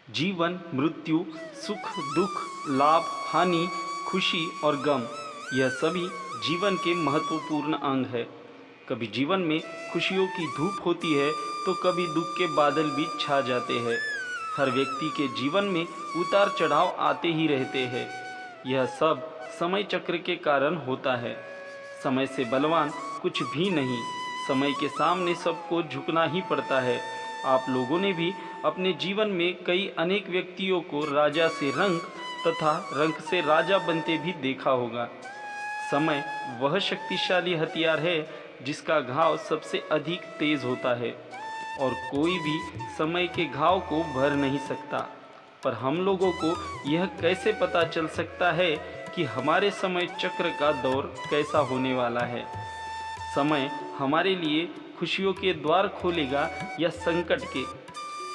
जीवन, मृत्यु, सुख, दुख, लाभ, हानि, खुशी और गम, यह सभी जीवन के महत्वपूर्ण अंग है। कभी जीवन में खुशियों की धूप होती है तो कभी दुख के बादल भी छा जाते हैं। हर व्यक्ति के जीवन में उतार चढ़ाव आते ही रहते हैं। यह सब समय चक्र के कारण होता है। समय से बलवान कुछ भी नहीं। समय के सामने सबको झुकना ही पड़ता है। आप लोगों ने भी अपने जीवन में कई अनेक व्यक्तियों को राजा से रंक तथा रंक से राजा बनते भी देखा होगा। समय वह शक्तिशाली हथियार है जिसका घाव सबसे अधिक तेज होता है और कोई भी समय के घाव को भर नहीं सकता। पर हम लोगों को यह कैसे पता चल सकता है कि हमारे समय चक्र का दौर कैसा होने वाला है? समय हमारे लिए खुशियों के द्वार खोलेगा या संकट के?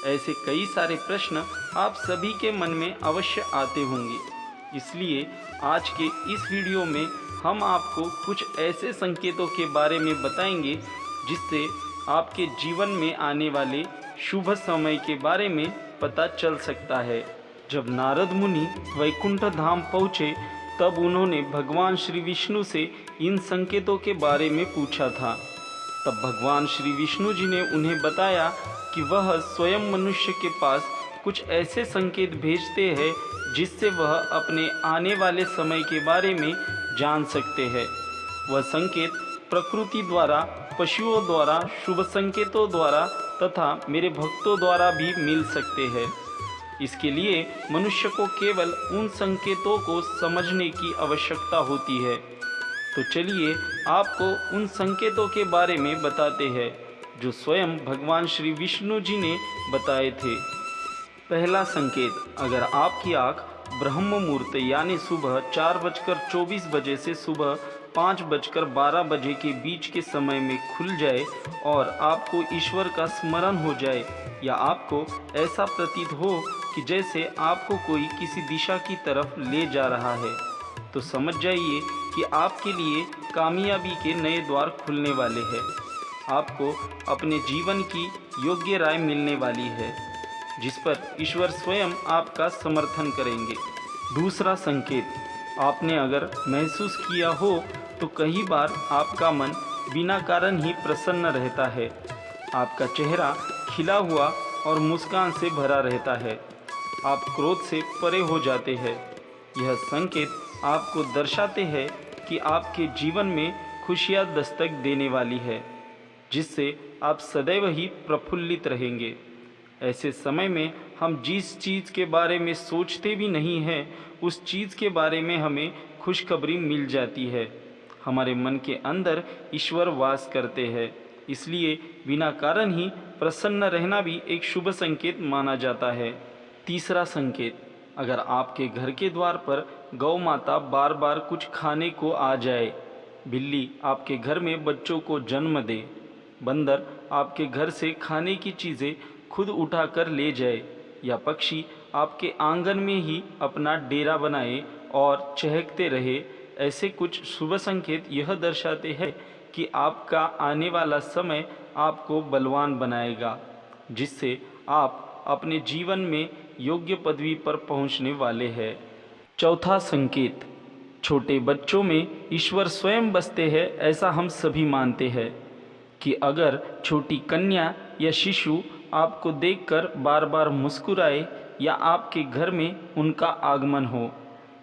ऐसे कई सारे प्रश्न आप सभी के मन में अवश्य आते होंगे। इसलिए आज के इस वीडियो में हम आपको कुछ ऐसे संकेतों के बारे में बताएंगे जिससे आपके जीवन में आने वाले शुभ समय के बारे में पता चल सकता है। जब नारद मुनि वैकुंठ धाम पहुँचे तब उन्होंने भगवान श्री विष्णु से इन संकेतों के बारे में पूछा था। तब भगवान श्री विष्णु जी ने उन्हें बताया कि वह स्वयं मनुष्य के पास कुछ ऐसे संकेत भेजते हैं जिससे वह अपने आने वाले समय के बारे में जान सकते हैं। वह संकेत प्रकृति द्वारा, पशुओं द्वारा, शुभ संकेतों द्वारा तथा मेरे भक्तों द्वारा भी मिल सकते हैं। इसके लिए मनुष्य को केवल उन संकेतों को समझने की आवश्यकता होती है। तो चलिए आपको उन संकेतों के बारे में बताते हैं जो स्वयं भगवान श्री विष्णु जी ने बताए थे। पहला संकेत, अगर आपकी आँख ब्रह्म मुहूर्त यानी सुबह 4:24 बजे से सुबह 5:12 बजे के बीच के समय में खुल जाए और आपको ईश्वर का स्मरण हो जाए या आपको ऐसा प्रतीत हो कि जैसे आपको कोई किसी दिशा की तरफ ले जा रहा है, तो समझ जाइए कि आपके लिए कामयाबी के नए द्वार खुलने वाले हैं। आपको अपने जीवन की योग्य राय मिलने वाली है जिस पर ईश्वर स्वयं आपका समर्थन करेंगे। दूसरा संकेत, आपने अगर महसूस किया हो तो कई बार आपका मन बिना कारण ही प्रसन्न रहता है। आपका चेहरा खिला हुआ और मुस्कान से भरा रहता है। आप क्रोध से परे हो जाते हैं। यह संकेत आपको दर्शाते हैं कि आपके जीवन में खुशियाँ दस्तक देने वाली है जिससे आप सदैव ही प्रफुल्लित रहेंगे। ऐसे समय में हम जिस चीज़ के बारे में सोचते भी नहीं हैं उस चीज़ के बारे में हमें खुशखबरी मिल जाती है। हमारे मन के अंदर ईश्वर वास करते हैं, इसलिए बिना कारण ही प्रसन्न रहना भी एक शुभ संकेत माना जाता है। तीसरा संकेत, अगर आपके घर के द्वार पर गौ माता बार बार कुछ खाने को आ जाए, बिल्ली आपके घर में बच्चों को जन्म दे, बंदर आपके घर से खाने की चीज़ें खुद उठाकर ले जाए या पक्षी आपके आंगन में ही अपना डेरा बनाए और चहकते रहे, ऐसे कुछ शुभ संकेत यह दर्शाते हैं कि आपका आने वाला समय आपको बलवान बनाएगा जिससे आप अपने जीवन में योग्य पदवी पर पहुंचने वाले हैं। चौथा संकेत, छोटे बच्चों में ईश्वर स्वयं बसते हैं ऐसा हम सभी मानते हैं कि अगर छोटी कन्या या शिशु आपको देखकर बार बार मुस्कुराए या आपके घर में उनका आगमन हो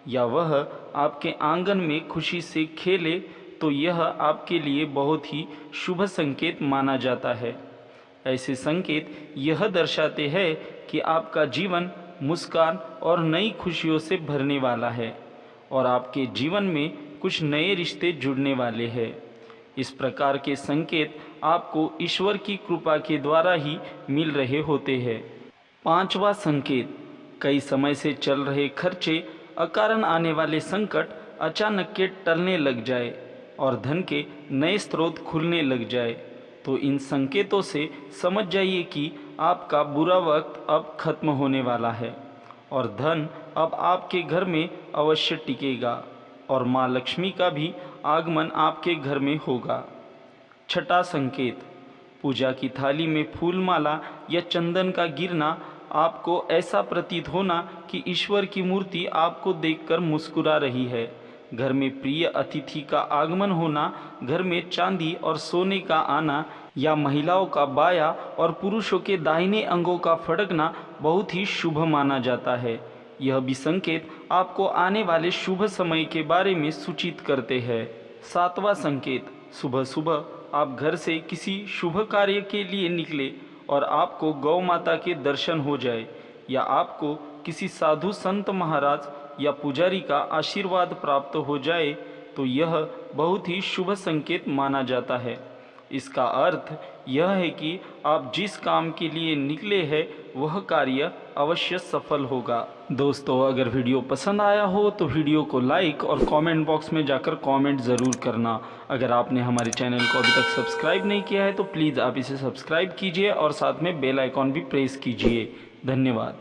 या वह आपके आंगन में खुशी से खेले तो यह आपके लिए बहुत ही शुभ संकेत माना जाता है। ऐसे संकेत यह दर्शाते हैं कि आपका जीवन मुस्कान और नई खुशियों से भरने वाला है और आपके जीवन में कुछ नए रिश्ते जुड़ने वाले हैं। इस प्रकार के संकेत आपको ईश्वर की कृपा के द्वारा ही मिल रहे होते हैं। पांचवा संकेत, कई समय से चल रहे खर्चे, अकारण आने वाले संकट अचानक के टलने लग जाए और धन के नए स्रोत खुलने लग जाए, तो इन संकेतों से समझ जाइए कि आपका बुरा वक्त अब खत्म होने वाला है और धन अब आपके घर में अवश्य टिकेगा और माँ लक्ष्मी का भी आगमन आपके घर में होगा। छठा संकेत, पूजा की थाली में फूलमाला या चंदन का गिरना आपको ऐसा प्रतीत होना कि ईश्वर की मूर्ति आपको देखकर मुस्कुरा रही है। घर में प्रिय अतिथि का आगमन होना, घर में चांदी और सोने का आना या महिलाओं का बायां और पुरुषों के दाहिने अंगों का फड़कना बहुत ही शुभ माना जाता है। यह भी संकेत आपको आने वाले शुभ समय के बारे में सूचित करते हैं। सातवां संकेत, सुबह सुबह आप घर से किसी शुभ कार्य के लिए निकले और आपको गौ माता के दर्शन हो जाए या आपको किसी साधु संत महाराज या पुजारी का आशीर्वाद प्राप्त हो जाए तो यह बहुत ही शुभ संकेत माना जाता है। इसका अर्थ यह है कि आप जिस काम के लिए निकले हैं वह कार्य अवश्य सफल होगा। दोस्तों, अगर वीडियो पसंद आया हो तो वीडियो को लाइक और कमेंट बॉक्स में जाकर कमेंट ज़रूर करना। अगर आपने हमारे चैनल को अभी तक सब्सक्राइब नहीं किया है तो प्लीज़ आप इसे सब्सक्राइब कीजिए और साथ में बेल आइकॉन भी प्रेस कीजिए। धन्यवाद।